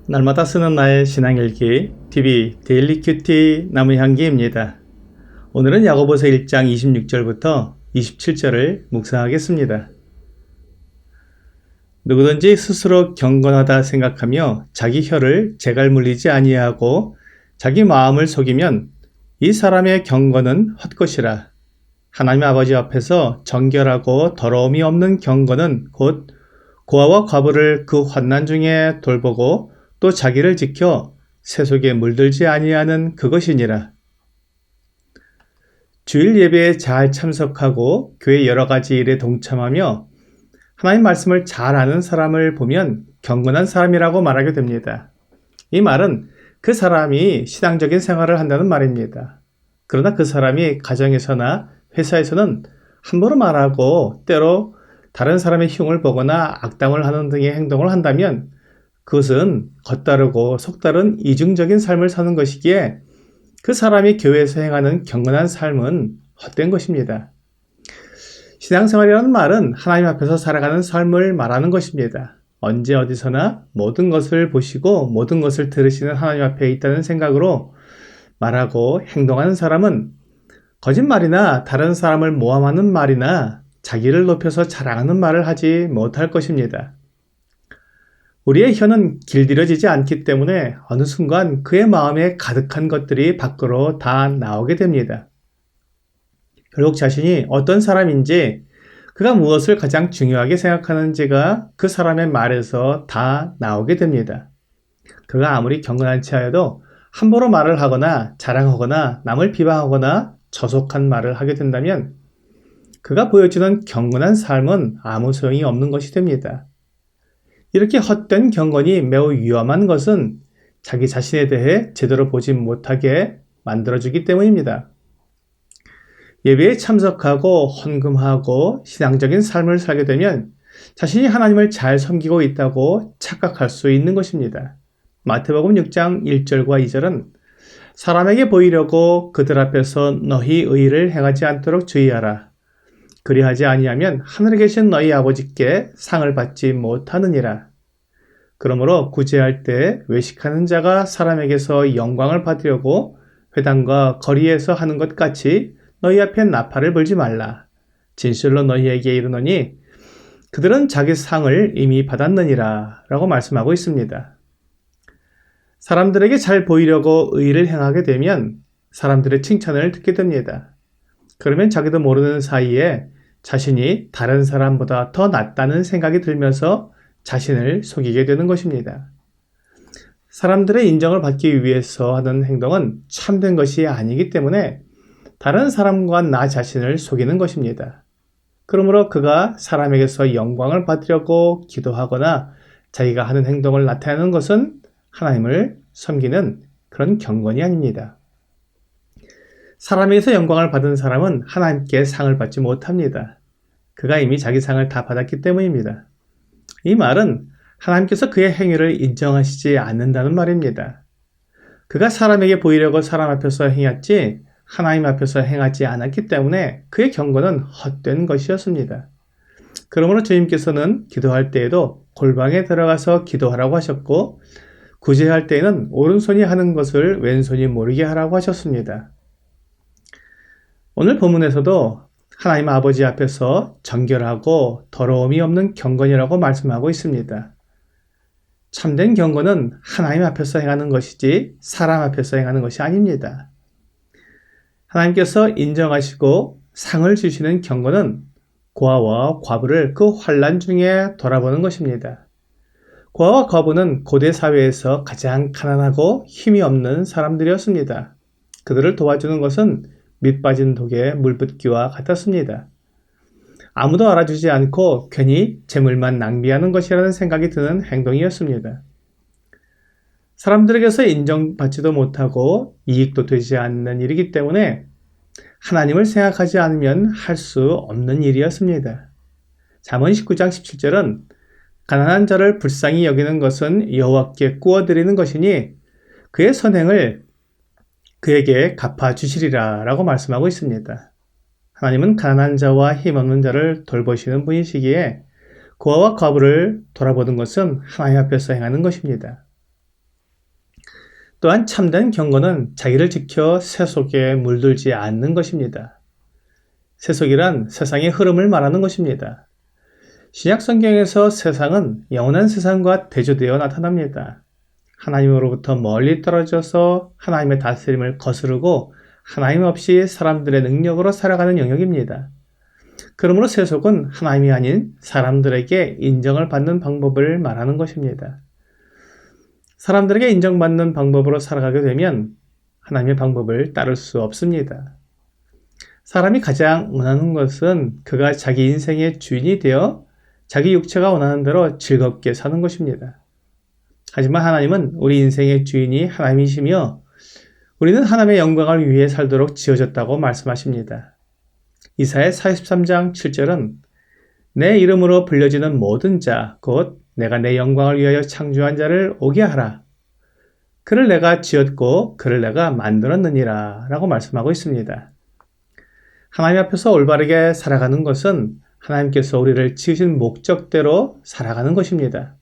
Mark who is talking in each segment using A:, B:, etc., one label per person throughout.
A: 날마다 쓰는 나의 신앙일기 TV 데일리 큐티 나무향기입니다. 오늘은 야고보서 1장 26절부터 27절을 묵상하겠습니다. 누구든지 스스로 경건하다 생각하며 자기 혀를 재갈 물리지 아니하고 자기 마음을 속이면 이 사람의 경건은 헛것이라. 하나님 아버지 앞에서 정결하고 더러움이 없는 경건은 곧 고아와 과부를 그 환난 중에 돌보고 또 자기를 지켜 세속에 물들지 아니하는 그것이니라. 주일 예배에 잘 참석하고 교회 여러 가지 일에 동참하며 하나님 말씀을 잘 아는 사람을 보면 경건한 사람이라고 말하게 됩니다. 이 말은 그 사람이 신앙적인 생활을 한다는 말입니다. 그러나 그 사람이 가정에서나 회사에서는 함부로 말하고 때로 다른 사람의 흉을 보거나 악담을 하는 등의 행동을 한다면 그것은 겉다르고 속다른 이중적인 삶을 사는 것이기에 그 사람이 교회에서 행하는 경건한 삶은 헛된 것입니다. 신앙생활이라는 말은 하나님 앞에서 살아가는 삶을 말하는 것입니다. 언제 어디서나 모든 것을 보시고 모든 것을 들으시는 하나님 앞에 있다는 생각으로 말하고 행동하는 사람은 거짓말이나 다른 사람을 모함하는 말이나 자기를 높여서 자랑하는 말을 하지 못할 것입니다. 우리의 혀는 길들여지지 않기 때문에 어느 순간 그의 마음에 가득한 것들이 밖으로 다 나오게 됩니다. 결국 자신이 어떤 사람인지 그가 무엇을 가장 중요하게 생각하는지가 그 사람의 말에서 다 나오게 됩니다. 그가 아무리 경건하지 하여도 함부로 말을 하거나 자랑하거나 남을 비방하거나 저속한 말을 하게 된다면 그가 보여주는 경건한 삶은 아무 소용이 없는 것이 됩니다. 이렇게 헛된 경건이 매우 위험한 것은 자기 자신에 대해 제대로 보지 못하게 만들어주기 때문입니다. 예배에 참석하고 헌금하고 신앙적인 삶을 살게 되면 자신이 하나님을 잘 섬기고 있다고 착각할 수 있는 것입니다. 마태복음 6장 1절과 2절은 사람에게 보이려고 그들 앞에서 너희 의를 행하지 않도록 주의하라. 그리하지 아니하면 하늘에 계신 너희 아버지께 상을 받지 못하느니라. 그러므로 구제할 때 외식하는 자가 사람에게서 영광을 받으려고 회당과 거리에서 하는 것 같이 너희 앞에 나팔을 불지 말라. 진실로 너희에게 이르노니 그들은 자기 상을 이미 받았느니라 라고 말씀하고 있습니다. 사람들에게 잘 보이려고 의를 행하게 되면 사람들의 칭찬을 듣게 됩니다. 그러면 자기도 모르는 사이에 자신이 다른 사람보다 더 낫다는 생각이 들면서 자신을 속이게 되는 것입니다. 사람들의 인정을 받기 위해서 하는 행동은 참된 것이 아니기 때문에 다른 사람과 나 자신을 속이는 것입니다. 그러므로 그가 사람에게서 영광을 받으려고 기도하거나 자기가 하는 행동을 나타내는 것은 하나님을 섬기는 그런 경건이 아닙니다. 사람에게서 영광을 받은 사람은 하나님께 상을 받지 못합니다. 그가 이미 자기 상을 다 받았기 때문입니다. 이 말은 하나님께서 그의 행위를 인정하시지 않는다는 말입니다. 그가 사람에게 보이려고 사람 앞에서 행했지 하나님 앞에서 행하지 않았기 때문에 그의 경건은 헛된 것이었습니다. 그러므로 주님께서는 기도할 때에도 골방에 들어가서 기도하라고 하셨고 구제할 때에는 오른손이 하는 것을 왼손이 모르게 하라고 하셨습니다. 오늘 본문에서도 하나님 아버지 앞에서 정결하고 더러움이 없는 경건이라고 말씀하고 있습니다. 참된 경건은 하나님 앞에서 행하는 것이지 사람 앞에서 행하는 것이 아닙니다. 하나님께서 인정하시고 상을 주시는 경건은 고아와 과부를 그 환난 중에 돌아보는 것입니다. 고아와 과부는 고대 사회에서 가장 가난하고 힘이 없는 사람들이었습니다. 그들을 도와주는 것은 밑 빠진 독에 물 붓기와 같았습니다. 아무도 알아주지 않고 괜히 재물만 낭비하는 것이라는 생각이 드는 행동이었습니다. 사람들에게서 인정받지도 못하고 이익도 되지 않는 일이기 때문에 하나님을 생각하지 않으면 할 수 없는 일이었습니다. 잠언 19장 17절은 가난한 자를 불쌍히 여기는 것은 여호와께 구워드리는 것이니 그의 선행을 그에게 갚아주시리라 라고 말씀하고 있습니다. 하나님은 가난한 자와 힘없는 자를 돌보시는 분이시기에 고아와 과부를 돌아보는 것은 하나님 앞에서 행하는 것입니다. 또한 참된 경건은 자기를 지켜 세속에 물들지 않는 것입니다. 세속이란 세상의 흐름을 말하는 것입니다. 신약 성경에서 세상은 영원한 세상과 대조되어 나타납니다. 하나님으로부터 멀리 떨어져서 하나님의 다스림을 거스르고 하나님 없이 사람들의 능력으로 살아가는 영역입니다. 그러므로 세속은 하나님이 아닌 사람들에게 인정을 받는 방법을 말하는 것입니다. 사람들에게 인정받는 방법으로 살아가게 되면 하나님의 방법을 따를 수 없습니다. 사람이 가장 원하는 것은 그가 자기 인생의 주인이 되어 자기 육체가 원하는 대로 즐겁게 사는 것입니다. 하지만 하나님은 우리 인생의 주인이 하나님이시며 우리는 하나님의 영광을 위해 살도록 지어졌다고 말씀하십니다. 이사야 43장 7절은 내 이름으로 불려지는 모든 자, 곧 내가 내 영광을 위하여 창조한 자를 오게 하라. 그를 내가 지었고 그를 내가 만들었느니라 라고 말씀하고 있습니다. 하나님 앞에서 올바르게 살아가는 것은 하나님께서 우리를 지으신 목적대로 살아가는 것입니다.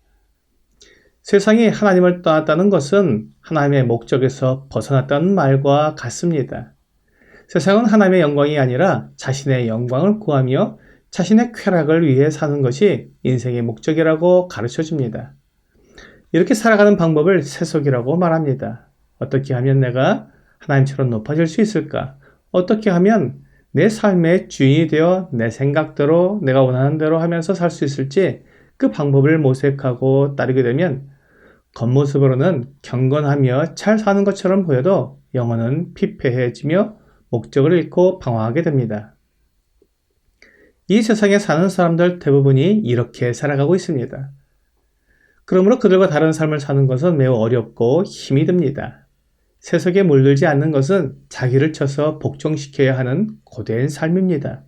A: 세상이 하나님을 떠났다는 것은 하나님의 목적에서 벗어났다는 말과 같습니다. 세상은 하나님의 영광이 아니라 자신의 영광을 구하며 자신의 쾌락을 위해 사는 것이 인생의 목적이라고 가르쳐 줍니다. 이렇게 살아가는 방법을 세속이라고 말합니다. 어떻게 하면 내가 하나님처럼 높아질 수 있을까? 어떻게 하면 내 삶의 주인이 되어 내 생각대로 내가 원하는 대로 하면서 살 수 있을지 그 방법을 모색하고 따르게 되면 겉모습으로는 경건하며 잘 사는 것처럼 보여도 영혼은 피폐해지며 목적을 잃고 방황하게 됩니다. 이 세상에 사는 사람들 대부분이 이렇게 살아가고 있습니다. 그러므로 그들과 다른 삶을 사는 것은 매우 어렵고 힘이 듭니다. 세속에 물들지 않는 것은 자기를 쳐서 복종시켜야 하는 고된 삶입니다.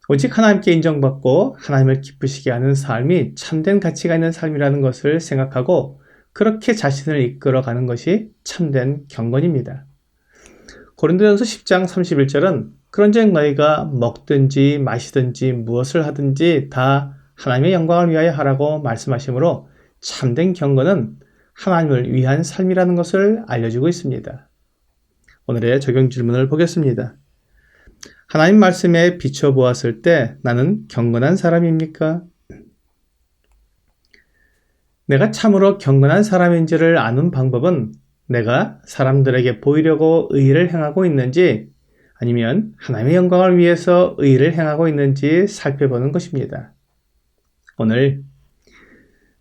A: 오직 하나님께 인정받고 하나님을 기쁘시게 하는 삶이 참된 가치가 있는 삶이라는 것을 생각하고 그렇게 자신을 이끌어가는 것이 참된 경건입니다. 고린도전서 10장 31절은 그런즉 너희가 먹든지 마시든지 무엇을 하든지 다 하나님의 영광을 위하여 하라고 말씀하시므로 참된 경건은 하나님을 위한 삶이라는 것을 알려주고 있습니다. 오늘의 적용 질문을 보겠습니다. 하나님 말씀에 비춰보았을 때 나는 경건한 사람입니까? 내가 참으로 경건한 사람인지를 아는 방법은 내가 사람들에게 보이려고 의의를 행하고 있는지 아니면 하나님의 영광을 위해서 의의를 행하고 있는지 살펴보는 것입니다. 오늘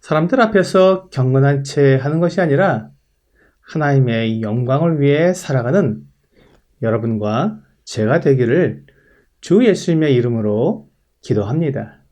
A: 사람들 앞에서 경건한 채 하는 것이 아니라 하나님의 영광을 위해 살아가는 여러분과 제가 되기를 주 예수님의 이름으로 기도합니다.